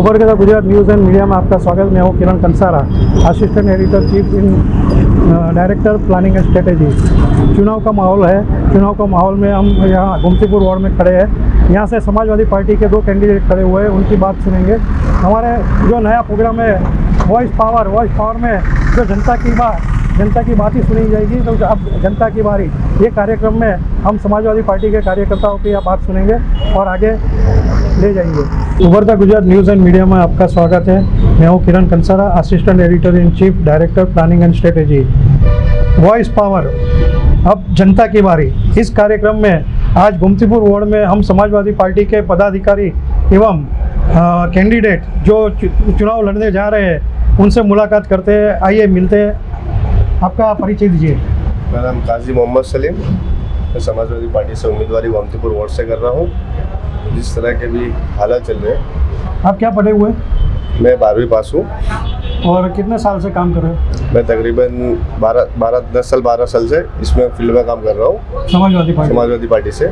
सुपरकेता Gujarat news and media में आपका स्वागत। मैं हूँ Kiran Kansara, assistant editor chief in director planning and strategy. चुनाव का माहौल है। चुनाव का माहौल में हम यहाँ गोमतीपुर वार्ड में खड़े हैं। यहाँ से समाजवादी पार्टी के 2 कैंडिडेट खड़े हुए हैं, उनकी बात सुनेंगे। हमारे जो नया प्रोग्राम है वॉइस पावर में जो जनता की बात ही सुनी जाएगी। तो अब जनता की बारी, ये कार्यक्रम में हम समाजवादी पार्टी के कार्यकर्ताओं की बात सुनेंगे और आगे ले जाएंगे। उभरता गुजरात न्यूज़ एंड मीडिया में आपका स्वागत है। मैं हूँ Kiran Kansara, assistant editor in chief director planning and strategy. Voice power, अब जनता की बारी। इस कार्यक्रम में आज गोमतीपुर वार्ड में हम समाजवादी पार्टी के पदाधिकारी एवं कैंडिडेट जो चुनाव लड़ने जा रहे हैं उनसे मुलाकात करते हैं। आइए मिलते हैं। आपका परिचय दीजिए। मेरा नाम काजी मोहम्मद सलीम, मैं समाजवादी पार्टी से उम्मीदवारी गोमतीपुर वार्ड से कर रहा हूँ। जिस तरह के भी हालात चल रहे हैं। आप क्या पढ़े हुए? मैं 12वीं पास हूँ। और कितने साल से काम कर रहे हो? मैं तकरीबन 12 साल से इसमें फील्ड में काम कर रहा हूँ समाजवादी पार्टी से।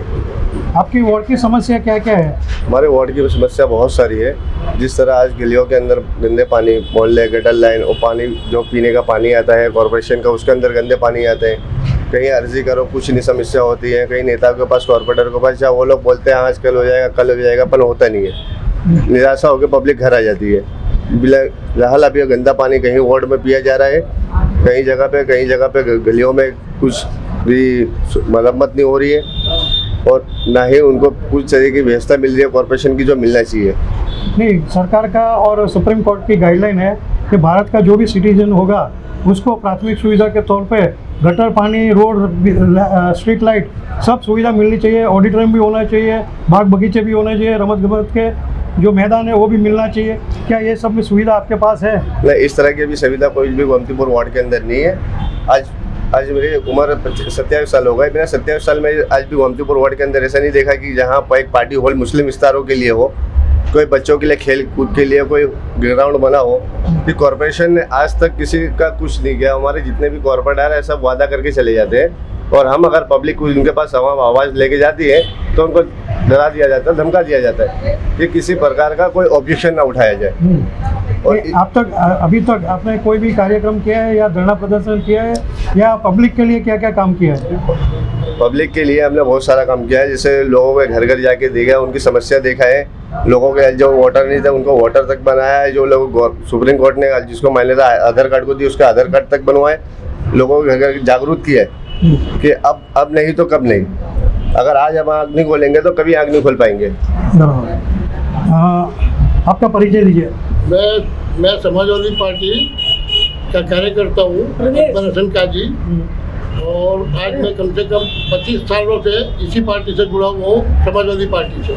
आपकी वार्ड की समस्या क्या क्या है? हमारे वार्ड की समस्या बहुत सारी है। जिस तरह आज गलियों के अंदर गंदे पानी, मोहल्ले, गटर लाइन और पानी जो पीने का पानी आता है कॉरपोरेशन का, उसके अंदर गंदे पानी आते हैं। कहीं अर्जी करो कुछ नहीं समस्या होती है, कहीं नेता के पास, कॉर्पोरेटर के पास, या वो लोग बोलते हैं आज कल हो जाएगा, कल हो जाएगा, पर होता नहीं है। निराशा होकर पब्लिक घर आ जाती है। बिलहाल अभी गंदा पानी कहीं वार्ड में पिया जा रहा है, कई जगह पे गलियों में कुछ भी मरम्मत नहीं हो रही है और ना ही उनको कुछ तरह की व्यवस्था मिल रही है कॉर्पोरेशन की जो मिलना चाहिए। नहीं, सरकार का और सुप्रीम कोर्ट की गाइडलाइन है कि भारत का जो भी सिटीजन होगा उसको प्राथमिक सुविधा के तौर पे गटर, पानी, रोड, स्ट्रीट लाइट सब सुविधा मिलनी चाहिए। ऑडिटोरियम भी होना चाहिए, बाग बगीचे भी होने चाहिए, रमत गमत के जो मैदान है वो भी मिलना चाहिए। क्या ये सब भी सुविधा आपके पास है? नहीं, इस तरह की भी सुविधा कोई भी गोमतीपुर वार्ड के अंदर नहीं है। आज मेरी उम्र 27 साल हो गए। मैंने 27 साल में आज भी गोमतीपुर वार्ड के अंदर ऐसा नहीं देखा कि जहाँ पर एक पार्टी हॉल मुस्लिम विस्तारों के लिए हो, कोई बच्चों के लिए खेल कूद के लिए कोई ग्राउंड बना हो। कि कॉर्पोरेशन ने आज तक किसी का कुछ नहीं किया। हमारे जितने भी कॉर्पोरेटर है सब वादा करके चले जाते हैं और हम अगर पब्लिक उनके पास आवाज़ लेके जाती है तो उनको डरा दिया जाता है, धमका दिया जाता है कि किसी प्रकार का कोई ऑब्जेक्शन ना उठाया जाए। और अभी तक आपने कोई भी कार्यक्रम किया है या धरना प्रदर्शन किया है या पब्लिक के लिए क्या क्या काम किया है? पब्लिक के लिए हमने बहुत सारा काम किया है। जैसे लोगों के घर घर जाके देखा है, उनकी समस्या देखा है। लोगों के जो वोटर नहीं थे उनको वोटर तक बनाया है। जो लोग सुप्रीम कोर्ट ने जिसको मान्यता आधार कार्ड को दी उसके आधार कार्ड तक बनवाए। लोगों के घर घर जागरूक किया है कि अब नहीं तो कब नहीं। अगर आज हम आग नहीं खोलेंगे तो कभी आग नहीं खोल पाएंगे। आपका परिचय दीजिए। मैं समाजवादी पार्टी का कार्यकर्ता हूँ, हसन काजी, और आज मैं कम से कम 25 सालों से इसी पार्टी से जुड़ा हुआ हूँ, समाजवादी पार्टी से।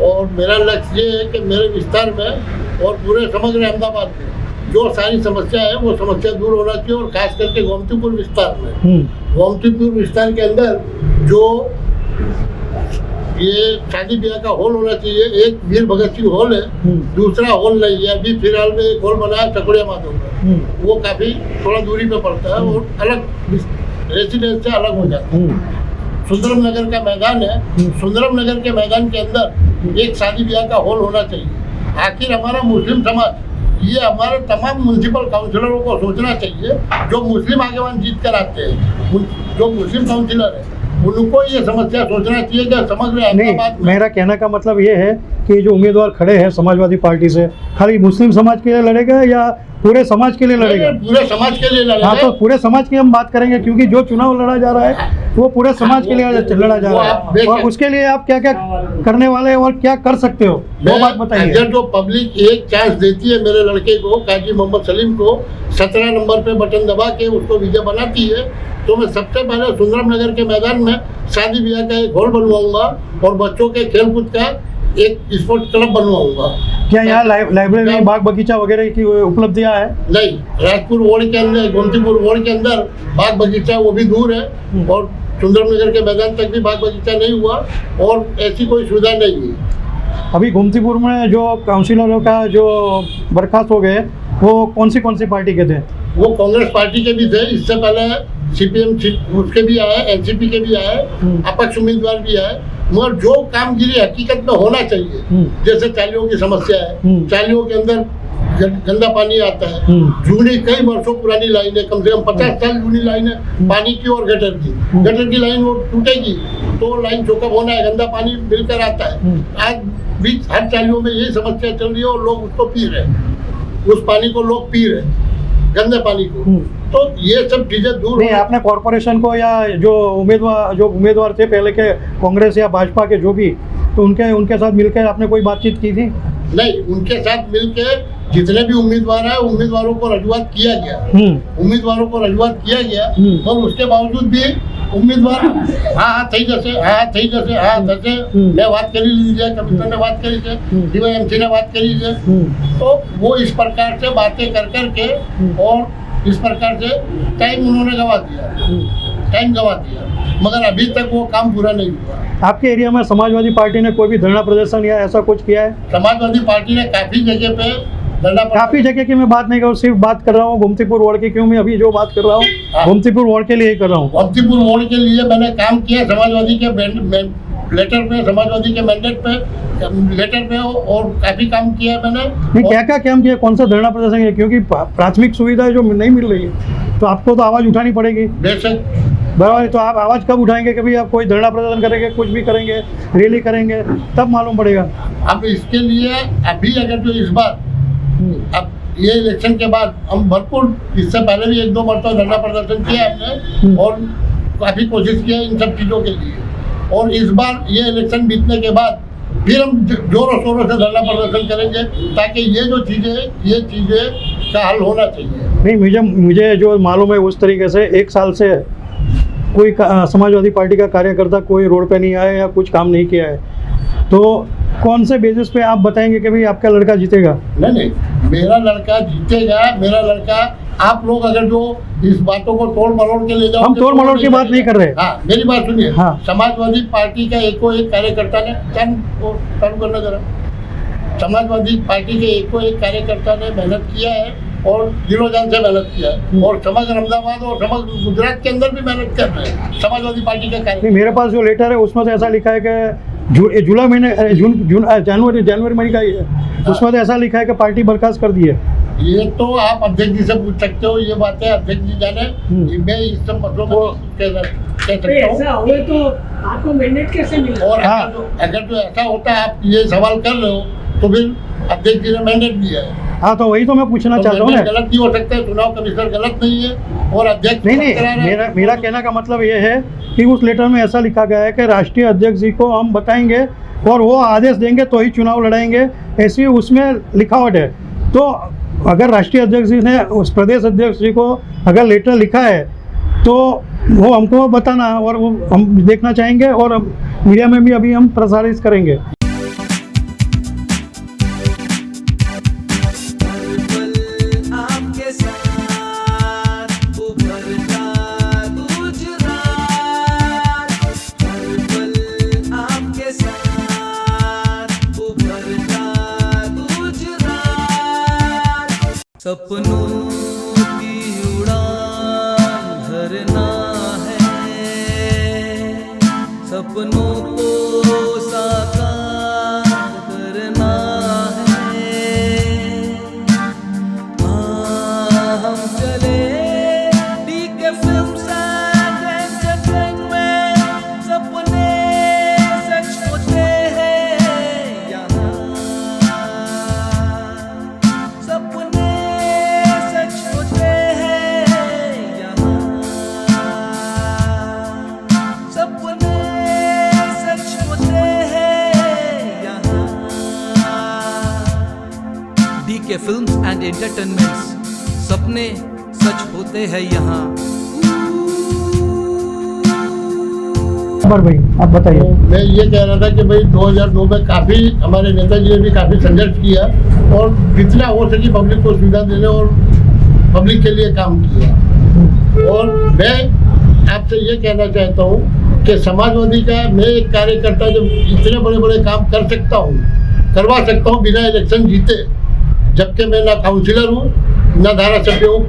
और मेरा लक्ष्य ये है कि मेरे विस्तार में और पूरे समग्र अहमदाबाद में जो सारी समस्या है वो समस्या दूर होना चाहिए। और खास करके गोमतीपुर विस्तार में, गोमतीपुर विस्तार के अंदर जो ये शादी ब्याह का हॉल होना चाहिए। एक वीर भगत सिंह हॉल है, दूसरा हॉल नहीं है। अभी फिलहाल में एक हॉल बना है चकुड़िया माधव का, वो काफी थोड़ा दूरी पे पड़ता है और अलग रेसिडेंस से अलग हो जाता है। सुंदरम नगर का मैदान है, सुंदरम नगर के मैदान के अंदर एक शादी ब्याह का हॉल होना चाहिए। आखिर हमारा मुस्लिम समाज, ये हमारे तमाम म्यूनसिपल काउंसिलरों को सोचना चाहिए जो मुस्लिम आगेवान जीत कर आते हैं, जो मुस्लिम काउंसिलर है उनको ये समस्या सोचना चाहिए कि समग्र अहमदाबाद में। मेरा कहने का मतलब ये है कि जो उम्मीदवार खड़े हैं समाजवादी पार्टी से, खाली मुस्लिम समाज के लिए लड़ेगा या पूरे समाज के लिए लड़ेगा? पूरे समाज के लिए लड़ेगा। हाँ, तो पूरे समाज की हम बात करेंगे क्योंकि जो चुनाव लड़ा जा रहा है वो पूरे समाज के लिए लड़ा जा रहा है। और उसके लिए आप क्या क्या करने वाले हैं और क्या कर सकते हो वो बात बताइए। अगर जो पब्लिक एक चांस देती है मेरे लड़के को, काजी मोहम्मद सलीम को, 17 नंबर पे बटन दबा के उसको विजय बनाती है, तो मैं सबसे पहले सुंदरम नगर के मैदान में शादी ब्याह का एक हॉल बनवाऊंगा और बच्चों के खेलकूद का एक स्पोर्ट क्लब बनवाऊंगा। क्या यहाँ लाइब्रेरी, बाग बगीचा वगैरह की उपलब्धियाँ है? नहीं, राजपुर वार्ड के अंदर, गोमतीपुर वार्ड के अंदर बाग बगीचा वो भी दूर है और सुंदरम नगर के मैदान तक भी बाग बगीचा नहीं हुआ और ऐसी कोई सुविधा नहीं है। अभी गोमतीपुर में जो काउंसिलरों का जो बर्खास्त हो गए वो कौन सी पार्टी के थे? वो कांग्रेस पार्टी के भी थे। इससे पहले सीपीएम उसके भी आए, एनसीपी के भी आए, अपक्ष उम्मीदवार भी आए। मगर जो कामगिरी हकीकत में होना चाहिए, जैसे चालियों की समस्या है, चालियों के अंदर गंदा पानी आता है, जूनी कई वर्षों पुरानी लाइन है, कम से कम 50 साल जूनी लाइन है पानी की और गटर की लाइन वो टूटेगी तो लाइन चौकअप होना है, गंदा पानी मिलकर आता है। आज भी हर चालियों में यही समस्या चल रही है और लोग उसको पी रहे हैं, उस पानी को लोग पी रहे हैं, गंदे पानी को। तो ये सब चीजें दूर नहीं, आपने कॉरपोरेशन को या जो उम्मीदवार थे पहले के कांग्रेस या भाजपा के जो भी, तो उनके साथ मिलकर आपने कोई बातचीत की थी? नहीं, उनके साथ मिलकर जितने भी उम्मीदवार हैं उम्मीदवारों को रजूआत किया गया, उम्मीदवारों को रजूआत किया गया और उसके बावजूद भी उम्मीदवार हाँ થઈ જશે मैं बात करी लीजिए, कमिश्नर ने बात करी है, DYMC ने बात करी है, तो वो इस प्रकार से बातें कर करके और इस प्रकार से टाइम उन्होंने गवा दिया, मगर अभी तक वो काम पूरा नहीं हुआ। आपके एरिया में समाजवादी पार्टी ने कोई भी धरना प्रदर्शन या ऐसा कुछ किया है? समाजवादी पार्टी ने काफी जगह पे काफी जगह की मैं बात नहीं कर रहा हूँ, सिर्फ बात कर रहा हूँ गोमतीपुर वार्ड की। क्यों मैं अभी जो बात कर रहा हूँ गोमतीपुर वार्ड के लिए ही कर रहा हूँ। गोमतीपुर वार्ड के लिए मैंने काम किया, समाजवादी के लेटर पे, समाजवादी के मैंडेट पे, लेटर पे और काफी काम किया मैंने। नहीं, क्या क्या काम किया, कौन सा धरना प्रदर्शन किया? क्योंकि प्राथमिक सुविधाएं जो नहीं मिल रही है तो आपको तो आवाज उठानी पड़ेगी। बेशक बराबर, तो आप आवाज कब उठाएंगे? कभी आप कोई धरना प्रदर्शन करेंगे, कुछ भी करेंगे, रैली करेंगे, तब मालूम पड़ेगा। अब इसके लिए अभी अगर जो इस बार अब ये इलेक्शन के बाद हम भरपूर, इससे पहले भी 1-2 मरतबा धरना प्रदर्शन किया हमने और काफी कोशिश किया इन सब चीजों के लिए, और इस बार ये इलेक्शन बीतने के बाद फिर हम जोरों शोरों से धरना प्रदर्शन करेंगे ताकि ये चीजें का हल होना चाहिए। नहीं, मुझे जो मालूम है उस तरीके से 1 साल से कोई समाजवादी पार्टी का कार्यकर्ता कोई रोड पे नहीं आया या कुछ काम नहीं किया है, तो कौन से बेसिस पे आप बताएंगे कि भाई आपका लड़का जीतेगा? नहीं, मेरा लड़का जीतेगा, मेरा लड़का। आप लोग अगर जो इस बातों को तोड़ मरोड़ के ले जाओ, हम तोड़ मरोड़ की बात नहीं कर रहे। हाँ, मेरी बात सुनिए। हाँ। समाजवादी पार्टी का एक कार्यकर्ता ने चालू करना जरा, समाजवादी पार्टी के एक कार्यकर्ता ने मेहनत किया है और दिलो जान से मेहनत किया है और समग्र अहमदाबाद और समग्र गुजरात के अंदर भी मेहनत कर रहे हैं समाजवादी पार्टी के कार्यकर्ता। मेरे पास जो लेटर है उसमें तो ऐसा लिखा है कि जुलाई महीने जनवरी महीने का ही है, उसमें तो ऐसा लिखा है कि पार्टी बर्खास्त कर दी है। ये तो आप अध्यक्ष जी से पूछ सकते हो, ये बातें अध्यक्ष जी जाने, मैं इस सब मसलों को कह सकता हूँ। ऐसा हुए तो आपको मैंडेट कैसे मिला? और अगर जो ऐसा होता है, आप ये सवाल कर रहे हो, तो फिर अध्यक्ष जी ने मैंडेट दिया है। हाँ, तो वही तो मैं पूछना चाहता हूँ। गलत नहीं हो सकता है, चुनाव कमिश्नर गलत नहीं है और अध्यक्ष नहीं, मेरा कहने का मतलब ये है कि उस लेटर में ऐसा लिखा गया है कि राष्ट्रीय अध्यक्ष जी को हम बताएंगे और वो आदेश देंगे तो ही चुनाव लड़ाएंगे, ऐसी उसमें लिखावट है। तो अगर राष्ट्रीय अध्यक्ष जी ने उस प्रदेश अध्यक्ष जी को अगर लेटर लिखा है तो वो हमको बताना और वो हम देखना चाहेंगे और मीडिया में भी अभी हम प्रसारित करेंगे। सपनों की उड़ान भरना है, सपनों को साकार करना है। हम चले DK Films and Entertainment, सपने सच होते हैं यहाँ, सपने DK Films and Entertainments, सपने सच होते हैं यहाँ। भाई आप बताइए। मैं ये कह रहा था कि भाई 2002 में काफ़ी हमारे नेताजी ने भी काफ़ी संघर्ष किया और जितना हो सके पब्लिक को सुविधा देने और पब्लिक के लिए काम किया। और मैं आपसे ये कहना चाहता हूँ कि समाजवादी का मैं एक कार्यकर्ता जब इतने बड़े बड़े काम कर सकता हूँ, करवा सकता हूँ बिना इलेक्शन जीते, जबकि मैं ना काउंसिलर हूँ ना धारासभ्य हूँ,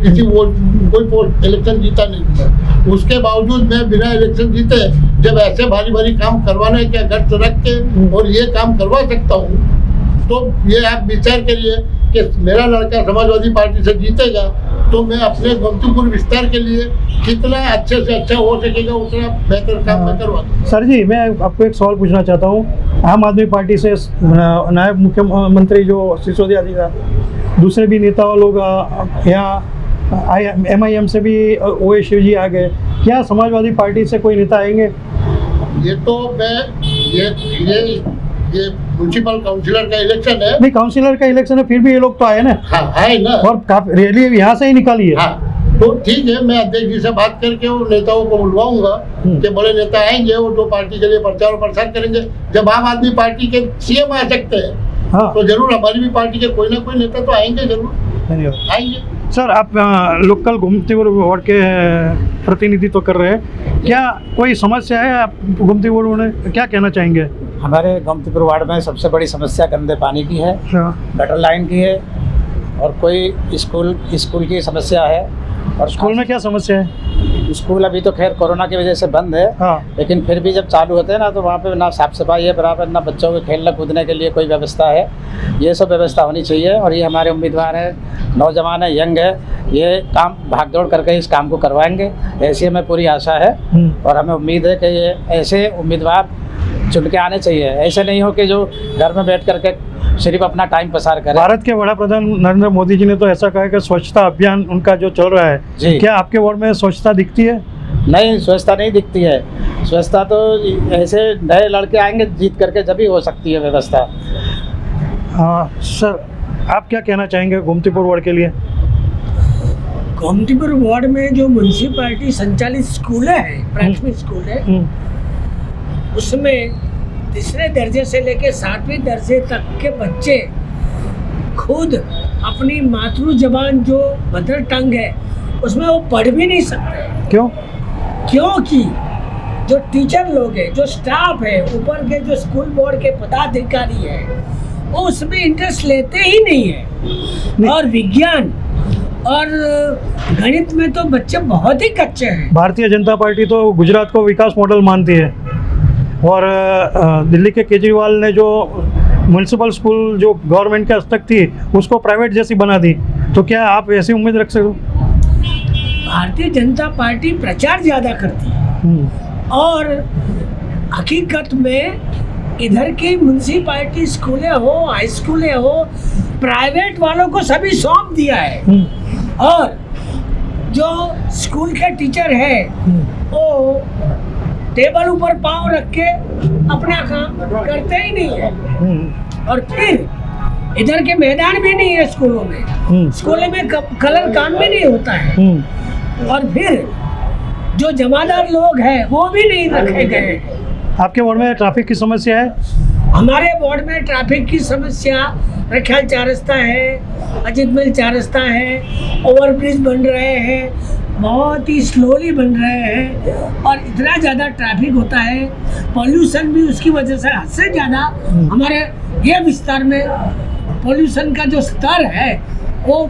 कोई पोस्ट इलेक्शन जीता नहीं हुआ, उसके बावजूद मैं बिना इलेक्शन जीते जब ऐसे भारी भारी काम करवाने के गर्त रख के और ये काम करवा सकता हूँ, तो ये आप विचार करिए कि मेरा लड़का समाजवादी पार्टी से जीतेगा तो मैं अपने गोमतीपुर विस्तार के लिए कितना अच्छे से अच्छा हो सकेगा उतना बेहतर काम मैं करवा दूँ। सर जी, मैं आपको एक सवाल पूछना चाहता हूँ। आम आदमी पार्टी से नायब मुख्यमंत्री जो सिसोदिया जी था, दूसरे भी नेता लोग यहाँ MIM से भी OA शिव जी आ गए, क्या समाजवादी पार्टी से कोई नेता आएंगे? ये तो मैं ये म्यूनसिपल काउंसिलर का इलेक्शन है। नहीं, काउंसिलर का इलेक्शन है, फिर भी ये लोग तो आए ना। हाँ है ना। और रैली यहाँ से ही निकाली है। हाँ तो ठीक है, मैं अध्यक्ष जी से बात करके उन नेताओं को बुलवाऊंगा कि बड़े नेता आएंगे वो 2 पार्टी के लिए प्रचार और प्रसार करेंगे। जब आम आदमी पार्टी के CM आ सकते हैं, हाँ, तो जरूर हमारी भी पार्टी के कोई ना कोई नेता तो आएंगे, जरूर धन्यवाद। आएंगे। सर, आप लोकल गोमतीपुर वार्ड के प्रतिनिधित्व कर रहे हैं, क्या कोई समस्या है आप गोमतीपुर में, क्या कहना चाहेंगे? हमारे गोमतीपुर वार्ड में सबसे बड़ी समस्या गंदे पानी की है, गटर लाइन की है, और कोई स्कूल की समस्या है। और स्कूल में क्या समस्या है? स्कूल अभी तो खैर कोरोना की वजह से बंद है, हाँ, लेकिन फिर भी जब चालू होते हैं ना तो वहाँ पे ना साफ सफाई है बराबर, ना बच्चों के खेलने कूदने के लिए कोई व्यवस्था है। ये सब व्यवस्था होनी चाहिए, और ये हमारे उम्मीदवार हैं, नौजवान है, यंग है, ये काम भाग दौड़ करके इस काम को करवाएंगे, ऐसी हमें पूरी आशा है। और हमें उम्मीद है कि ये ऐसे उम्मीदवार चुन के आने चाहिए, ऐसे नहीं हो कि जो घर में बैठ करके सिर्फ अपना टाइम पसार करें। भारत के बड़ा प्रधान नरेंद्र मोदी जी ने तो ऐसा कहा है कि स्वच्छता अभियान उनका जो चल रहा है, जी। क्या आपके वार्ड में स्वच्छता दिखती है? नहीं, स्वच्छता नहीं दिखती है। स्वच्छता तो ऐसे नए लड़के आएंगे जीत करके जब ही हो सकती है व्यवस्था। हाँ सर, आप क्या कहना चाहेंगे गोमतीपुर वार्ड के लिए? गोमतीपुर वार्ड में जो म्यूनसिपालिटी संचालित स्कूल है, प्राथमिक स्कूल है, उसमें तीसरे दर्जे से लेकर 7वीं दर्जे तक के बच्चे खुद अपनी मातृ जबान जो मदर टंग है उसमें वो पढ़ भी नहीं सकते। क्यों? क्योंकि जो टीचर लोग हैं, जो स्टाफ है, ऊपर के जो स्कूल बोर्ड के पदाधिकारी है, वो उसमें इंटरेस्ट लेते ही नहीं है। और विज्ञान और गणित में तो बच्चे बहुत ही कच्चे हैं। भारतीय जनता पार्टी तो गुजरात को विकास मॉडल मानती है, और दिल्ली के केजरीवाल ने जो म्यूनसिपल स्कूल जो गवर्नमेंट के हस्तक थी उसको प्राइवेट जैसी बना दी, तो क्या आप ऐसी उम्मीद रख सकते हो? भारतीय जनता पार्टी प्रचार ज़्यादा करती है, और हकीकत में इधर की म्यूनसिपालिटी स्कूलें हो, हाई स्कूलें हो, प्राइवेट वालों को सभी सौंप दिया है। और जो स्कूल के टीचर है वो टेबल ऊपर पाँव रख के अपना काम करते ही नहीं है। और फिर इधर के मैदान भी नहीं है स्कूलों में, स्कूलों में कलर काम भी नहीं होता है। और फिर जो जमादार लोग हैं वो भी नहीं रखे गए। आपके वार्ड में ट्रैफिक की समस्या है? हमारे वार्ड में ट्रैफिक की समस्या, रखियाल 4 रास्ता है, अजित महल 4 रास्ता है, ओवरब्रिज बन रहे हैं, बहुत ही स्लोली बन रहे हैं, और इतना ज़्यादा ट्रैफिक होता है, पॉल्यूशन भी उसकी वजह से हद से ज़्यादा हमारे ये विस्तार में पॉल्यूशन का जो स्तर है वो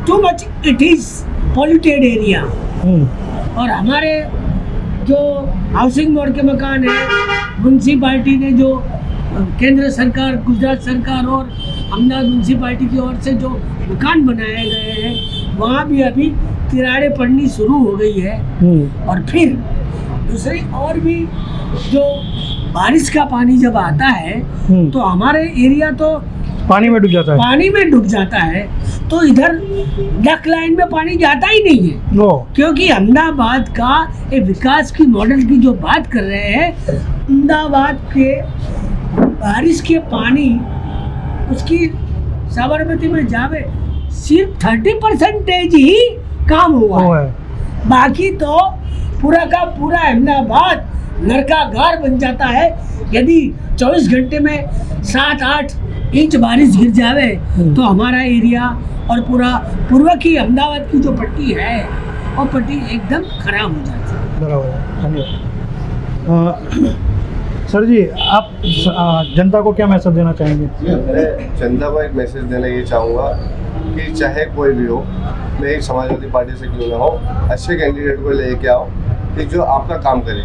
too much, it is polluted area. और हमारे जो हाउसिंग बोर्ड के मकान है, म्यूनसिपालिटी ने जो केंद्र सरकार, गुजरात सरकार और अहमदाबाद म्यूनसिपालिटी की ओर से जो मकान बनाए गए हैं, वहाँ भी अभी तिराड़े पड़नी शुरू हो गई है। और फिर दूसरी और भी जो बारिश का पानी जब आता है तो हमारे एरिया तो पानी में डूब जाता है, पानी में डूब जाता है, तो इधर डक लाइन में पानी जाता ही नहीं है। क्योंकि अहमदाबाद का एक विकास की मॉडल की जो बात कर रहे हैं, अहमदाबाद के बारिश के पानी उसकी साबरमती में जावे सिर्फ 30% ही काम हुआ है। बाकी तो पूरा का पूरा अहमदाबाद नरकागार बन जाता है। यदि 24 घंटे में 7-8 इंच बारिश गिर जावे तो हमारा एरिया और पूरा पूर्व की अहमदाबाद की जो पट्टी है वो पट्टी एकदम खराब हो जाती है। बराबर, धन्यवाद। सर जी, आप जनता को क्या मैसेज देना चाहेंगे? मैं जनता को एक मैसेज देना ये चाहूँगा कि चाहे कोई भी हो, मैं समाजवादी पार्टी से क्यों ना हो, अच्छे कैंडिडेट को लेके आओ कि जो आपका काम करे।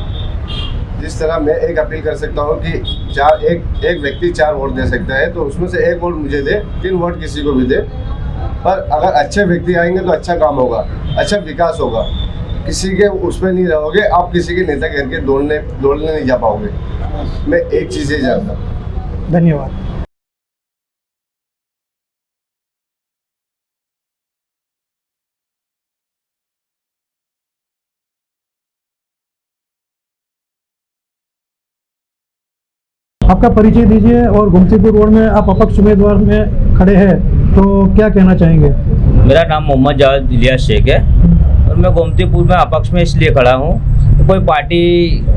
जिस तरह मैं एक अपील कर सकता हूँ कि एक व्यक्ति 4 वोट दे सकता है, तो उसमें से 1 वोट मुझे दे, 3 वोट किसी को भी दे। पर अगर अच्छे व्यक्ति आएंगे तो अच्छा काम होगा, अच्छा विकास होगा। किसी के उसमें नहीं रहोगे, आप किसी के नेता घर के दौड़ने नहीं जा पाओगे। मैं एक चीज़ ही जानता हूँ। धन्यवाद। आपका परिचय दीजिए और गोमतीपुर रोड में आप अपक्ष उम्मीदवार में खड़े हैं, तो क्या कहना चाहेंगे? मेरा नाम मोहम्मद जावेद इलियास शेख है और मैं गोमतीपुर में अपक्ष में इसलिए खड़ा हूँ, कोई पार्टी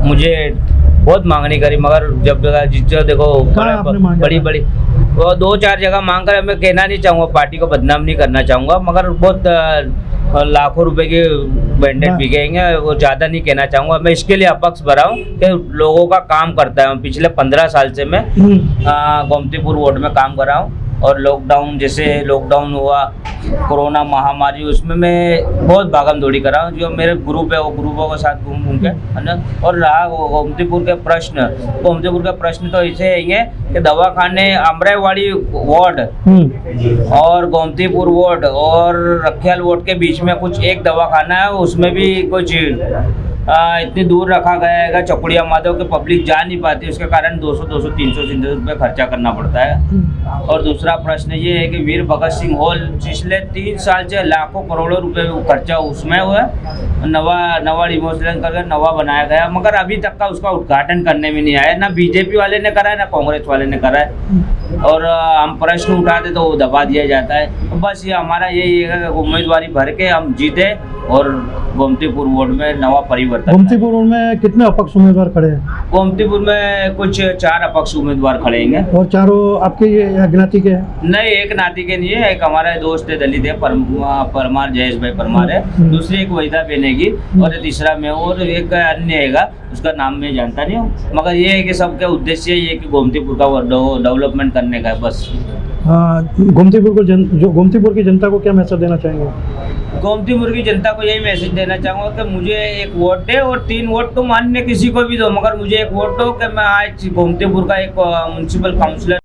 मुझे बहुत मांगनी करी, मगर जब जिस देखो बड़ी वो 2-4 जगह मांग कर, मैं कहना नहीं चाहूँगा, पार्टी को बदनाम नहीं करना चाहूँगा, मगर बहुत लाखों रुपए के बैंडेड बिकेंगे, वो ज़्यादा नहीं कहना चाहूँगा। मैं इसके लिए अपक्ष भरा हूँ कि लोगों का काम करता है। पिछले 15 साल से मैं गोमतीपुर वार्ड में काम कर रहा हूँ, और लॉकडाउन, जैसे लॉकडाउन हुआ, कोरोना महामारी, उसमें मैं बहुत भागम दौड़ी कर रहा हूँ। जो मेरे ग्रुप है वो ग्रुपों के साथ घूम के, है ना। और रहा गोमतीपुर के प्रश्न तो ऐसे ही है कि दवाखाने अमराईवाड़ी वार्ड और गोमतीपुर वार्ड और रखियाल वार्ड के बीच में कुछ एक दवाखाना है, उसमें भी कुछ इतनी दूर रखा गया है, चकुड़िया माधव के पब्लिक जा नहीं पाती, उसके कारण 200-300 रुपये खर्चा करना पड़ता है। और दूसरा प्रश्न ये है कि वीर भगत सिंह हॉल पिछले 3 साल से लाखों करोड़ों रुपए खर्चा उसमें हुआ, नवा रिमोडलिंग करके नवा बनाया गया, मगर अभी तक का उसका उद्घाटन करने में नहीं आया। ना बीजेपी वाले ने करा है, ना कांग्रेस वाले ने करा है, और हम प्रश्न उठाते तो वो दबा दिया जाता है। बस ये हमारा यही है कि उम्मीदवारी भर के हम जीते और गोमतीपुर वार्ड में नवा परिवर्तन। गोमतीपुर रोड में कितने अपक्ष उम्मीदवार खड़े हैं? गोमतीपुर में कुछ 4 अपक्ष उम्मीदवार खड़े हैं। और चारों आपके ये ज्ञाति के हैं? नहीं, एक नाती के नहीं है, एक हमारा दोस्त है, दलित है, परमार, जयेश भाई परमार है, दूसरी एक वहीदा बेनेगी, और तीसरा मैं, और एक अन्य है, उसका नाम मैं जानता नहीं हूँ। मगर ये है कि सबका उद्देश्य ये है कि गोमतीपुर का डेवलपमेंट करने का है, बस। गोमतीपुर की जनता को क्या मैसेज देना चाहेंगे? गोमतीपुर की जनता को यही मैसेज देना चाहूँगा कि मुझे 1 वोट दे, और 3 वोट तुम अन्य किसी को भी दो, मगर मुझे 1 वोट दो कि मैं आज गोमतीपुर का एक म्यूनसिपल काउंसलर